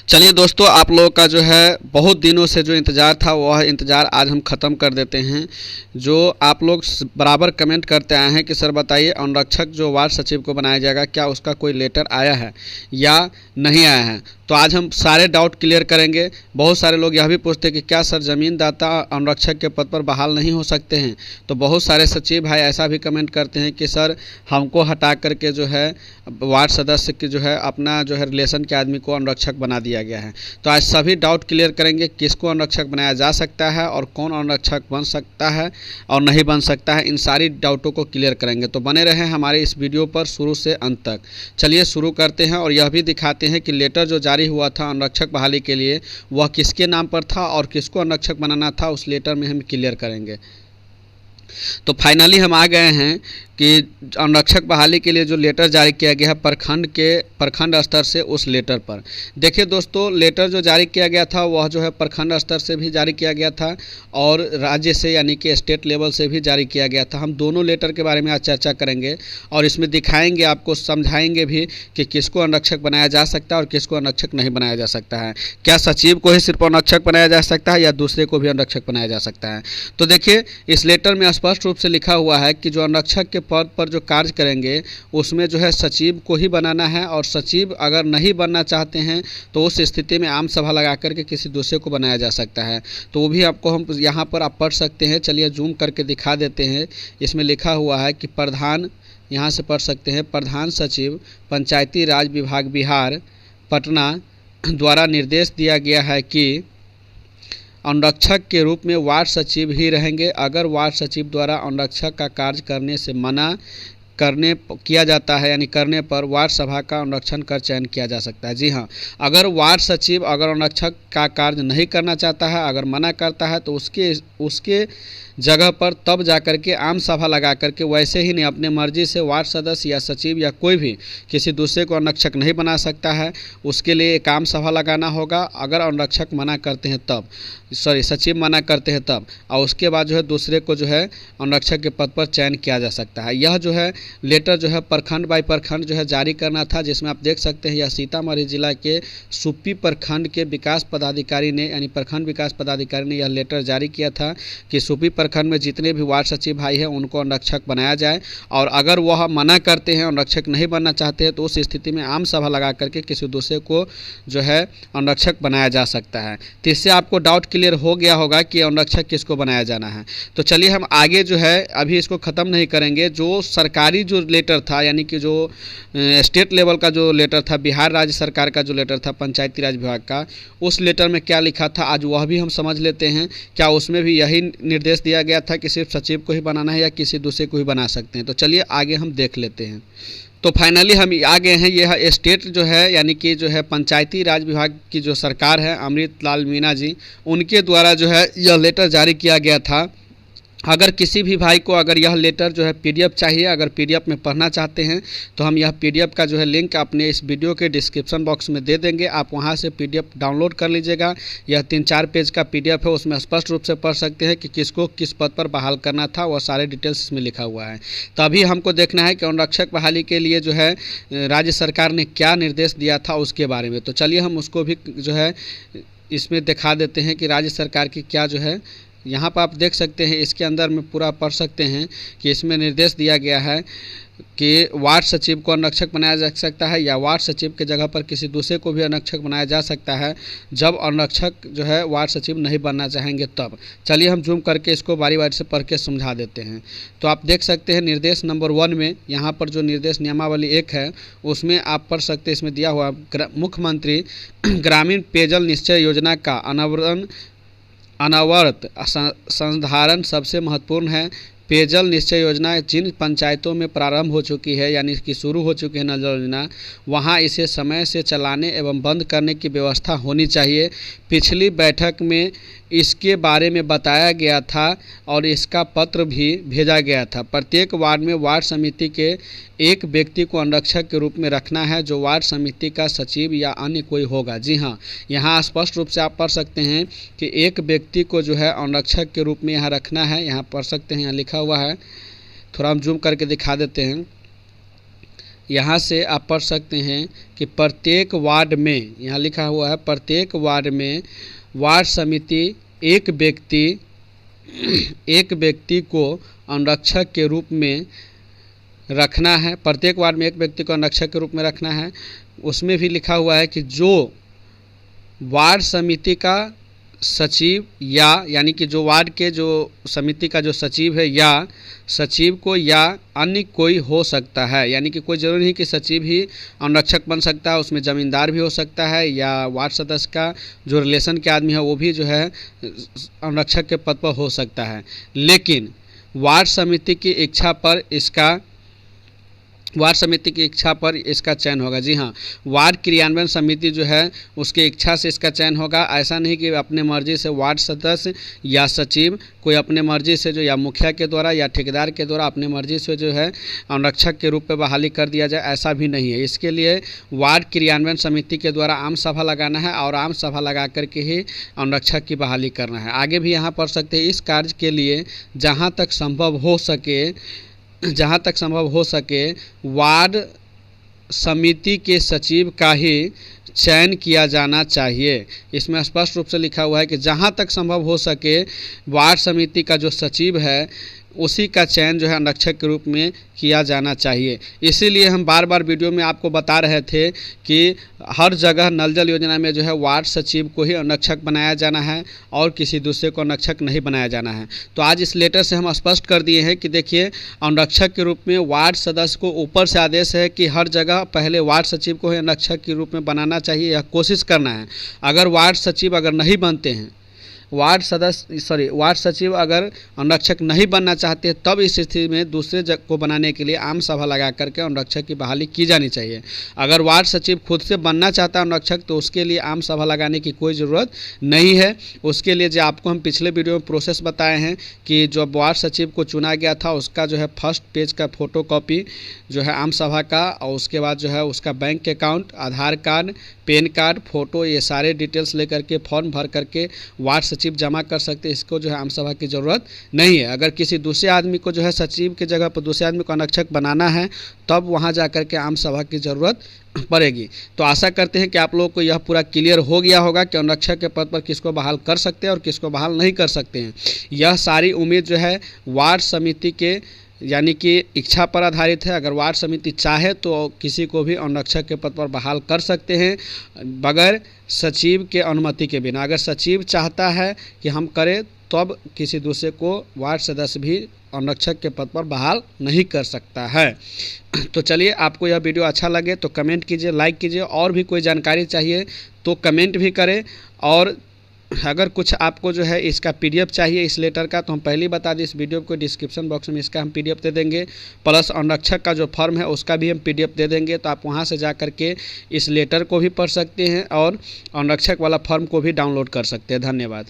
चलिए दोस्तों, आप लोगों का जो है बहुत दिनों से जो इंतज़ार था वह इंतज़ार आज हम ख़त्म कर देते हैं। जो आप लोग बराबर कमेंट करते आए हैं कि सर बताइए, अनुरक्षक जो वार्ड सचिव को बनाया जाएगा, क्या उसका कोई लेटर आया है या नहीं आया है। तो आज हम सारे डाउट क्लियर करेंगे। बहुत सारे लोग यह भी पूछते हैं कि क्या सर ज़मींदाता अनुरक्षक के पद पर बहाल नहीं हो सकते हैं। तो बहुत सारे सचिव भाई ऐसा भी कमेंट करते हैं कि सर हमको हटा करके जो है वार्ड सदस्य की जो है अपना जो है रिलेशन के आदमी को अनुरक्षक बना दिया गया है। तो आज सभी डाउट क्लियर करेंगे, किसको अनुरक्षक बनाया जा सकता है और कौन अनुरक्षक बन सकता है और नहीं बन सकता है। इन सारी डाउटों को क्लियर करेंगे, तो बने रहें हमारे इस वीडियो पर शुरू से अंत तक। चलिए शुरू करते हैं और यह भी दिखाते हैं कि लेटर जो जारी हुआ था अनुरक्षक बहाली के लिए वह किसके नाम पर था और किसको अनुरक्षक बनाना था, उस लेटर में हम क्लियर करेंगे। तो फाइनली हम आ गए हैं कि अनुरक्षक बहाली के लिए जो लेटर जारी किया गया है प्रखंड स्तर से, उस लेटर पर देखिए दोस्तों, लेटर जो जारी किया गया था वह जो है प्रखंड स्तर से भी जारी किया गया था और राज्य से यानी कि स्टेट लेवल से भी जारी किया गया था। हम दोनों लेटर के बारे में आज चर्चा करेंगे और इसमें दिखाएंगे, आपको समझाएंगे भी कि किसको अनुरक्षक बनाया जा सकता है और किसको अनुरक्षक नहीं बनाया जा सकता है। क्या सचिव को ही सिर्फ अनुरक्षक बनाया जा सकता है या दूसरे को भी अनुरक्षक बनाया जा सकता है। तो देखिए, इस लेटर में स्पष्ट रूप से लिखा हुआ है कि जो अनुरक्षक के पद पर जो कार्य करेंगे उसमें जो है सचिव को ही बनाना है और सचिव अगर नहीं बनना चाहते हैं तो उस स्थिति में आम सभा लगा करके किसी दूसरे को बनाया जा सकता है। तो वो भी आपको हम यहाँ पर आप पढ़ सकते हैं। चलिए जूम करके दिखा देते हैं। इसमें लिखा हुआ है कि प्रधान, यहाँ से पढ़ सकते हैं, प्रधान सचिव पंचायती राज विभाग बिहार पटना द्वारा निर्देश दिया गया है कि अनुरक्षक के रूप में वार्ड सचिव ही रहेंगे। अगर वार्ड सचिव द्वारा अनुरक्षक का कार्य करने से मना किया जाता है यानी करने पर वार्ड सभा का अनुरक्षण कर चयन किया जा सकता है। जी हाँ, अगर वार्ड सचिव अगर अनुरक्षक का कार्य नहीं करना चाहता है, अगर मना करता है तो उसके जगह पर तब जाकर के आम सभा लगा करके, वैसे ही नहीं अपने मर्जी से वार्ड सदस्य या सचिव या कोई भी किसी दूसरे को अनुरक्षक नहीं बना सकता है। उसके लिए एक आम सभा लगाना होगा। अगर अनुरक्षक मना करते हैं तब, सचिव मना करते हैं तब, और उसके बाद जो है दूसरे को जो है अनुरक्षक के पद पर चयन किया जा सकता है। यह जो है लेटर जो है प्रखंड बाई प्रखंड जो है जारी करना था, जिसमें आप देख सकते हैं यह सीतामढ़ी जिला के सुप्पी प्रखंड के विकास पदाधिकारी ने यानी प्रखंड विकास पदाधिकारी ने यह लेटर जारी किया था कि सुप्पी प्रखंड में जितने भी वार्ड सचिव भाई हैं उनको अनुरक्षक बनाया जाए और अगर वह मना करते हैं, अनुरक्षक नहीं बनना चाहते हैं, तो उस स्थिति में आम सभा लगा करके किसी दूसरे को जो है अनुरक्षक बनाया जा सकता है। तो इससे आपको डाउट क्लियर हो गया होगा कि अनुरक्षक किसको बनाया जाना है। तो चलिए हम आगे जो है अभी इसको ख़त्म नहीं करेंगे। जो सरकारी जो लेटर था यानी कि जो स्टेट लेवल का जो लेटर था, बिहार राज्य सरकार का जो लेटर था पंचायती राज विभाग का, उस लेटर में क्या लिखा था आज वह भी हम समझ लेते हैं। क्या उसमें भी यही निर्देश दिया गया था कि सिर्फ सचिव को ही बनाना है या किसी दूसरे को ही बना सकते हैं। तो चलिए आगे हम देख लेते हैं। तो फाइनली हम आ गए हैं, यह स्टेट जो है यानी कि जो है पंचायती राज विभाग की जो सरकार है अमृत लाल मीणा जी, उनके द्वारा जो है यह लेटर जारी किया गया था। अगर किसी भी भाई को अगर यह लेटर जो है पीडीएफ चाहिए, अगर पीडीएफ में पढ़ना चाहते हैं तो हम यह पीडीएफ का जो है लिंक अपने इस वीडियो के डिस्क्रिप्शन बॉक्स में दे देंगे। आप वहां से पीडीएफ डाउनलोड कर लीजिएगा। यह 3-4 पेज का पीडीएफ है, उसमें स्पष्ट रूप से पढ़ सकते हैं कि किसको किस पद पर बहाल करना था, वह सारे डिटेल्स इसमें लिखा हुआ है। तभी हमको देखना है कि अनुरक्षक बहाली के लिए जो है राज्य सरकार ने क्या निर्देश दिया था उसके बारे में। तो चलिए हम उसको भी जो है इसमें दिखा देते हैं कि राज्य सरकार की क्या जो है, यहाँ पर आप देख सकते हैं इसके अंदर में पूरा पढ़ सकते हैं कि इसमें निर्देश दिया गया है कि वार्ड सचिव को अनुरक्षक बनाया जा सकता है या वार्ड सचिव के जगह पर किसी दूसरे को भी अनुरक्षक बनाया जा सकता है जब अनुरक्षक जो है वार्ड सचिव नहीं बनना चाहेंगे तब। चलिए हम जूम करके इसको बारी बारी से पढ़ के समझा देते हैं। तो आप देख सकते हैं निर्देश नंबर 1 में यहाँ पर जो निर्देश नियमावली 1 है उसमें आप पढ़ सकते हैं, इसमें दिया हुआ मुख्यमंत्री ग्रामीण पेयजल निश्चय योजना का अनवरत संधारण सबसे महत्वपूर्ण है। पेयजल निश्चय योजना जिन पंचायतों में प्रारंभ हो चुकी है यानी कि शुरू हो चुकी है नल योजना, वहाँ इसे समय से चलाने एवं बंद करने की व्यवस्था होनी चाहिए। पिछली बैठक में इसके बारे में बताया गया था और इसका पत्र भी भेजा गया था। प्रत्येक वार्ड में वार्ड समिति के एक व्यक्ति को अनुरक्षक के रूप में रखना है जो वार्ड समिति का सचिव या अन्य कोई होगा। जी हाँ, यहाँ स्पष्ट रूप से आप पढ़ सकते हैं कि एक व्यक्ति को जो है अनुरक्षक के रूप में यहाँ रखना है। यहाँ पढ़ सकते हैं, यहाँ लिखा हुआ है, थोड़ा हम जूम करके दिखा देते हैं। यहाँ से आप पढ़ सकते हैं कि प्रत्येक वार्ड में, यहाँ लिखा हुआ है प्रत्येक वार्ड में वार्ड समिति एक व्यक्ति को अनुरक्षक के रूप में रखना है। प्रत्येक वार्ड में एक व्यक्ति को अनुरक्षक के रूप में रखना है। उसमें भी लिखा हुआ है कि जो वार्ड समिति का सचिव यानी कि जो वार्ड के जो समिति का जो सचिव है या सचिव को या अन्य कोई हो सकता है, यानी कि कोई ज़रूरी नहीं कि सचिव ही अनुरक्षक बन सकता है, उसमें ज़मींदार भी हो सकता है या वार्ड सदस्य का जो रिलेशन के आदमी है वो भी जो है अनुरक्षक के पद पर हो सकता है। लेकिन वार्ड समिति की इच्छा पर इसका चयन होगा। जी हाँ, वार्ड क्रियान्वयन समिति जो है उसकी इच्छा से इसका चयन होगा। ऐसा नहीं कि अपने मर्जी से वार्ड सदस्य या सचिव कोई अपने मर्जी से जो या मुखिया के द्वारा या ठेकेदार के द्वारा अपने मर्जी से जो है अनुरक्षक के रूप में बहाली कर दिया जाए, ऐसा भी नहीं है। इसके लिए वार्ड क्रियान्वयन समिति के द्वारा आम सभा लगाना है और आम सभा लगा करके ही अनुरक्षक की बहाली करना है। आगे भी यहाँ पढ़ सकते हैं, इस कार्य के लिए जहाँ तक संभव हो सके वार्ड समिति के सचिव का ही चयन किया जाना चाहिए। इसमें स्पष्ट रूप से लिखा हुआ है कि जहाँ तक संभव हो सके वार्ड समिति का जो सचिव है उसी का चयन जो है अनुरक्षक के रूप में किया जाना चाहिए। इसीलिए हम बार बार वीडियो में आपको बता रहे थे कि हर जगह नल जल योजना में जो है वार्ड सचिव को ही अनुरक्षक बनाया जाना है और किसी दूसरे को अनुरक्षक नहीं बनाया जाना है। तो आज इस लेटर से हम स्पष्ट कर दिए हैं कि देखिए, अनुरक्षक के रूप में वार्ड सदस्य को ऊपर से आदेश है कि हर जगह पहले वार्ड सचिव को ही अनुरक्षक के रूप में बनाना चाहिए, यह कोशिश करना है। अगर वार्ड सचिव अगर नहीं बनते हैं, वार्ड सचिव अगर अनुरक्षक नहीं बनना चाहते तब इस स्थिति में दूसरे जगह को बनाने के लिए आम सभा लगा करके अनुरक्षक की बहाली की जानी चाहिए। अगर वार्ड सचिव खुद से बनना चाहता है अनुरक्षक तो उसके लिए आम सभा लगाने की कोई ज़रूरत नहीं है। उसके लिए जो आपको हम पिछले वीडियो में प्रोसेस बताए हैं कि जो वार्ड सचिव को चुना गया था उसका जो है फर्स्ट पेज का फोटो कॉपी जो है आम सभा का, और उसके बाद जो है उसका बैंक अकाउंट, आधार कार्ड, पैन कार्ड, फोटो, ये सारे डिटेल्स लेकर के फॉर्म भर करके वार्ड सचिव जमा कर सकते हैं। इसको जो है आम सभा की ज़रूरत नहीं है। अगर किसी दूसरे आदमी को जो है सचिव के जगह पर दूसरे आदमी को अनुरक्षक बनाना है तब वहाँ जा कर के आम सभा की ज़रूरत पड़ेगी। तो आशा करते हैं कि आप लोगों को यह पूरा क्लियर हो गया होगा कि अनुरक्षक के पद पर किसको बहाल कर सकते हैं और किसको बहाल नहीं कर सकते हैं। यह सारी उम्मीद जो है वार्ड समिति के यानी कि इच्छा पर आधारित है। अगर वार्ड समिति चाहे तो किसी को भी अनुरक्षक के पद पर बहाल कर सकते हैं बगैर सचिव के अनुमति के बिना। अगर सचिव चाहता है कि हम करें तब किसी दूसरे को वार्ड सदस्य भी अनुरक्षक के पद पर बहाल नहीं कर सकता है। तो चलिए, आपको यह वीडियो अच्छा लगे तो कमेंट कीजिए, लाइक कीजिए, और भी कोई जानकारी चाहिए तो कमेंट भी करें। और अगर कुछ आपको जो है इसका पीडीएफ चाहिए इस लेटर का तो हम पहले ही बता दें, इस वीडियो को डिस्क्रिप्शन बॉक्स में इसका हम पीडीएफ दे देंगे, प्लस अनुरक्षक का जो फॉर्म है उसका भी हम पीडीएफ दे देंगे। तो आप वहां से जा कर के इस लेटर को भी पढ़ सकते हैं और अनुरक्षक वाला फॉर्म को भी डाउनलोड कर सकते हैं। धन्यवाद।